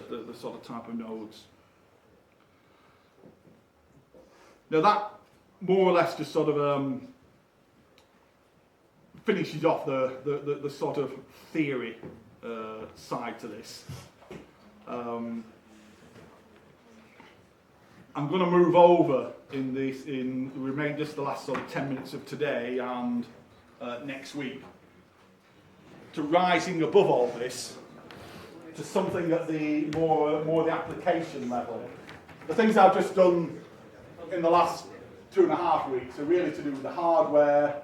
the sort of type of nodes. Now that more or less just sort of finishes off the sort of theory side to this. I'm going to move over in just the last sort of 10 minutes of today and next week to rising above all this to something at the more the application level. The things I've just done in the last 2.5 weeks are really to do with the hardware,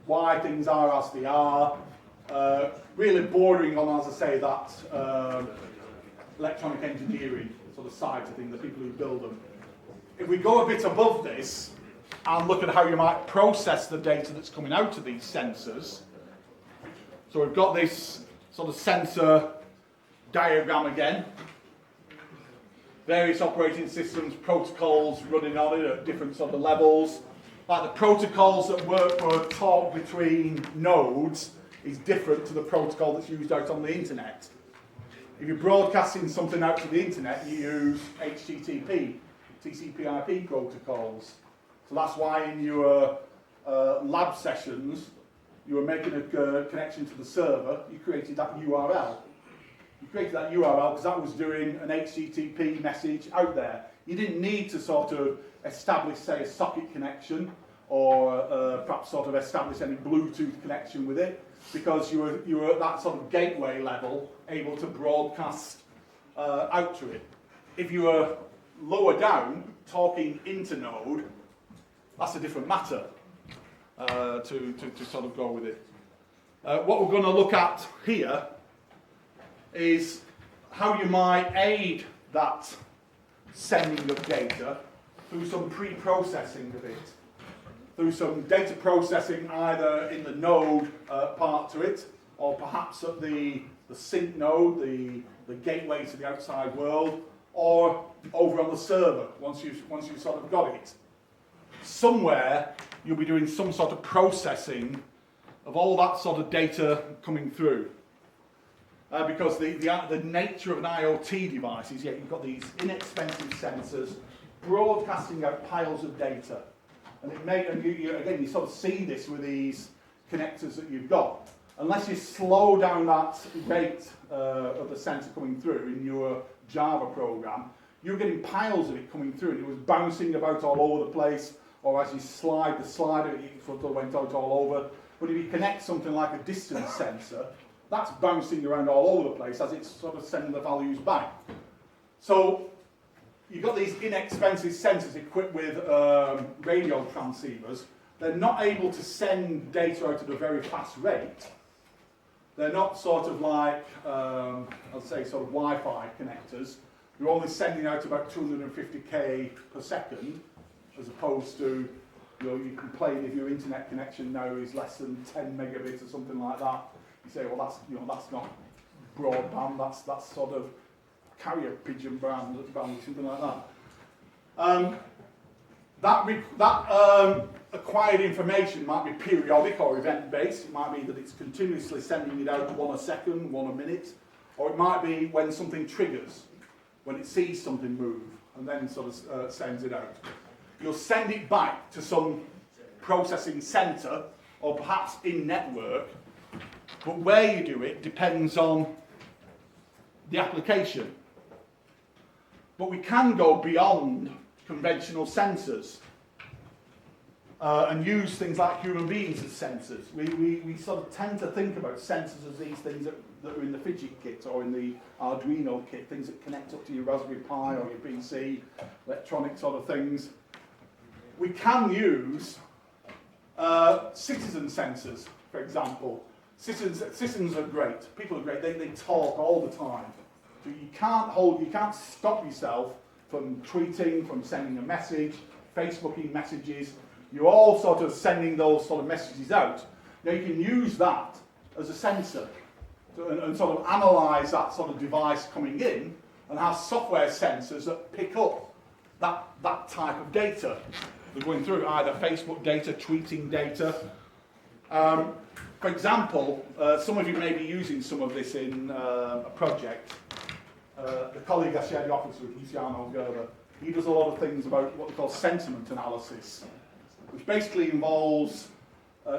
why things are as they are, really bordering on, as I say, that electronic engineering sort of side to things, the people who build them. If we go a bit above this and look at how you might process the data that's coming out of these sensors, so we've got this sort of sensor diagram again, various operating systems, protocols running on it at different sort of levels. Like the protocols that work for a talk between nodes is different to the protocol that's used out on the internet. If you're broadcasting something out to the internet, you use HTTP, TCP/IP protocols. So that's why in your lab sessions, you were making a connection to the server, you created that URL. You created that URL because that was doing an HTTP message out there. You didn't need to sort of establish, say, a socket connection or perhaps sort of establish any Bluetooth connection with it, because you were at that sort of gateway level able to broadcast out to it. If you were lower down, talking inter-node, that's a different matter to sort of go with it. What we're going to look at here is how you might aid that sending of data through some pre-processing of it, through some data processing either in the node part to it, or perhaps at the sync node, the gateway to the outside world, or over on the server once you've sort of got it. Somewhere you'll be doing some sort of processing of all that sort of data coming through. Because the nature of an IoT device is, you've got these inexpensive sensors broadcasting out piles of data. And you sort of see this with these connectors that you've got. Unless you slow down that rate of the sensor coming through in your Java program, you're getting piles of it coming through, and it was bouncing about all over the place, or as you slide the slider, it sort of went out all over. But if you connect something like a distance sensor, that's bouncing around all over the place as it's sort of sending the values back. So you've got these inexpensive sensors equipped with radio transceivers. They're not able to send data out at a very fast rate. They're not sort of like, I'd say, sort of Wi-Fi connectors. You're only sending out about 250k per second, as opposed to, you complain if your internet connection now is less than 10 megabits or something like that. You say, well, that's not broadband. That's sort of carrier pigeon band, something like that. That acquired information might be periodic or event-based. It might be that it's continuously sending it out 1 a second, 1 a minute, or it might be when something triggers, when it sees something move, and then sort of sends it out. You'll send it back to some processing center, or perhaps in-network, but where you do it depends on the application. But we can go beyond conventional sensors and use things like human beings as sensors. We sort of tend to think about sensors as these things that are in the fidget kit or in the Arduino kit, things that connect up to your Raspberry Pi or your PC, electronic sort of things. We can use citizen sensors, for example. Citizens are great. People are great. They talk all the time. So you can't stop yourself from tweeting, from sending a message, Facebooking messages. You're all sort of sending those sort of messages out. Now you can use that as a sensor and sort of analyze that sort of device coming in and have software sensors that pick up that type of data. They're going through either Facebook data, tweeting data. For example, some of you may be using some of this in a project. the colleague I shared the office with, Luciano Gerber, he does a lot of things about what we call sentiment analysis, which basically involves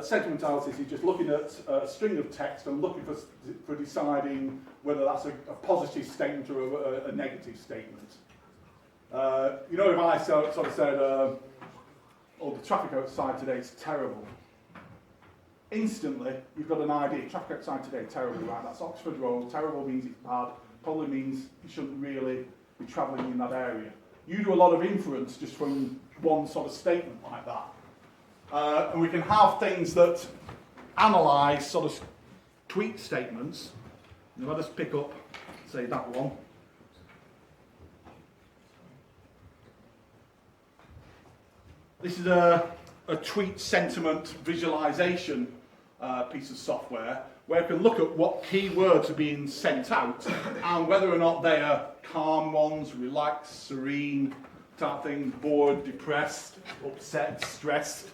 sentiment analysis is just looking at a string of text and looking for deciding whether that's a positive statement or a negative statement. You know, if I sort of said, oh, the traffic outside today is terrible, instantly you've got an idea. Traffic outside today, terrible, right? That's Oxford Road. Terrible means it's bad. Probably means you shouldn't really be travelling in that area. You do a lot of inference just from one sort of statement like that. And we can have things that analyse sort of tweet statements. And if I just pick up, say, that one. This is a tweet sentiment visualization piece of software where you can look at what keywords are being sent out and whether or not they are calm ones, relaxed, serene, type thing, bored, depressed, upset, stressed.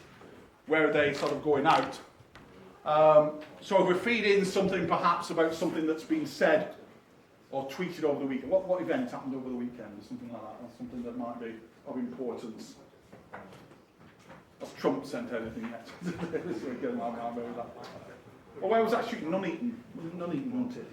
Where are they sort of going out? So if we feed in something perhaps about something that's been said or tweeted over the weekend, what event happened over the weekend or something like that, or something that might be of importance. Has Trump sent anything yet? This weekend, I remember that. Well, where was that shooting? Nuneaton. Was it Nuneaton, wasn't it?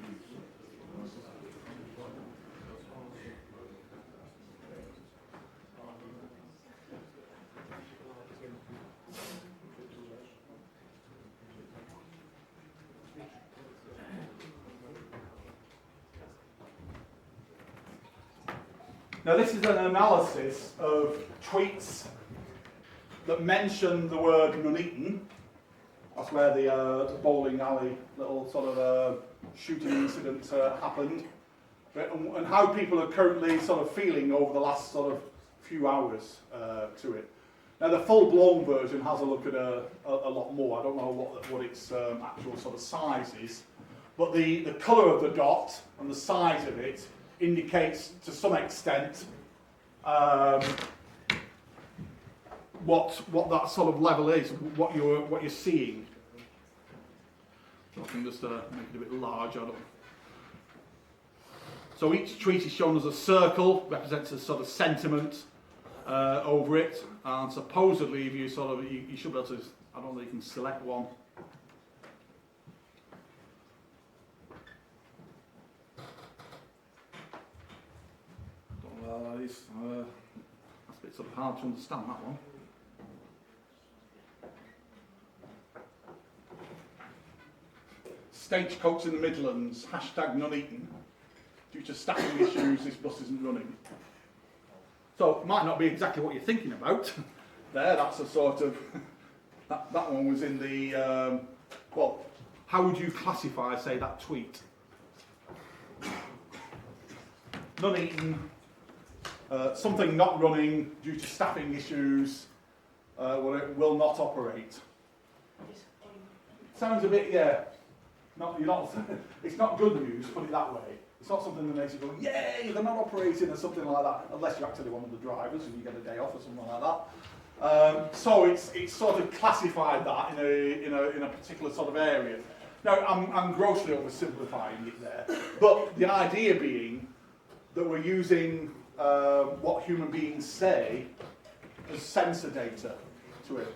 Now this is an analysis of tweets that mention the word Nuneaton. That's where the bowling alley little sort of shooting incident happened. And how people are currently sort of feeling over the last sort of few hours to it. Now the full-blown version has a look at a lot more. I don't know what its actual sort of size is. But the colour of the dot and the size of it indicates to some extent what that sort of level is, what you're seeing. So I can just make it a bit larger. So each tweet is shown as a circle, represents a sort of sentiment over it, and supposedly if you sort of you should be able to, I don't know, you can select one. That's a bit sort of hard to understand, that one. Stagecoach in the Midlands, hashtag Nuneaton. Due to staffing issues, this bus isn't running. So it might not be exactly what you're thinking about. There, that's a sort of, that one was in the, well, how would you classify, say, that tweet? Nuneaton. Something not running due to staffing issues, will not operate. Sounds a bit, yeah. It's not good news, put it that way. It's not something that makes you go, yay, they're not operating or something like that, unless you're actually one of the drivers and you get a day off or something like that. So it's sort of classified that in a particular sort of area. Now, I'm grossly oversimplifying it there, but the idea being that we're using what human beings say as sensor data to it.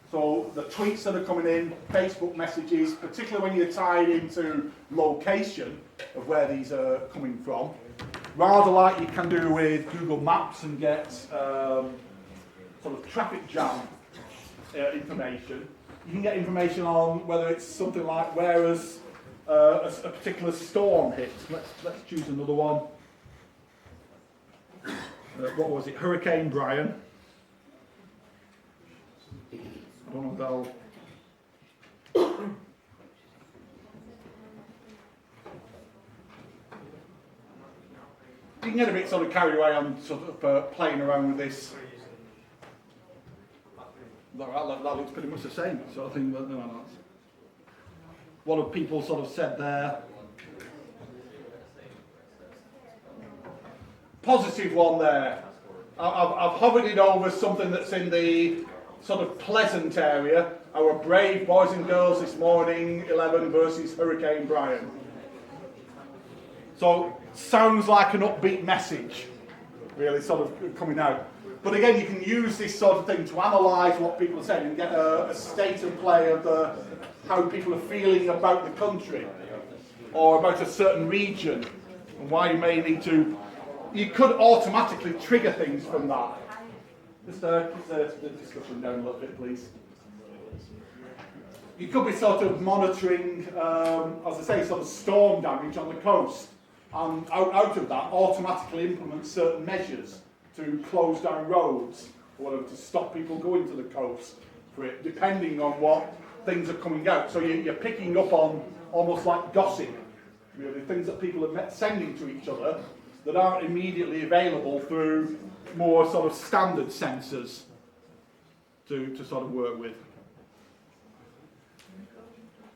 So the tweets that are coming in, Facebook messages, particularly when you're tied into location of where these are coming from, rather like you can do with Google Maps and get sort of traffic jam information. You can get information on whether it's something like where has a particular storm hit. Let's choose another one. What was it? Hurricane Brian. I don't know if they'll... You can get a bit sort of carried away on sort of playing around with this. That looks pretty much the same sort of thing. What have people sort of said there? Positive one there. I've hovered it over something that's in the sort of pleasant area. Our brave boys and girls this morning, 11 versus Hurricane Brian. So sounds like an upbeat message, really sort of coming out. But again, you can use this sort of thing to analyse what people are saying and get a state of play of how people are feeling about the country or about a certain region and why you may need to. You could automatically trigger things from that. Just keep the discussion down a little bit, please. You could be sort of monitoring, as I say, sort of storm damage on the coast, and out of that, automatically implement certain measures to close down roads or whatever, to stop people going to the coast for it, depending on what things are coming out. So you're picking up on almost like gossip, really, things that people are sending to each other that aren't immediately available through more sort of standard sensors to sort of work with.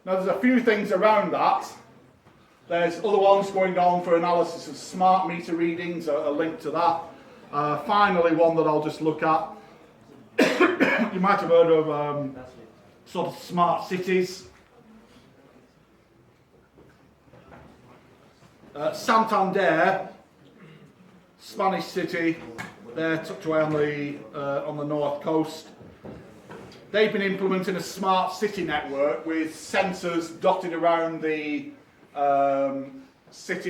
Now there's a few things around that. There's other ones going on for analysis of smart meter readings, a link to that. Finally, one that I'll just look at. You might have heard of sort of smart cities. Santander, Spanish city, they're tucked away on the north coast. They've been implementing a smart city network with sensors dotted around the city.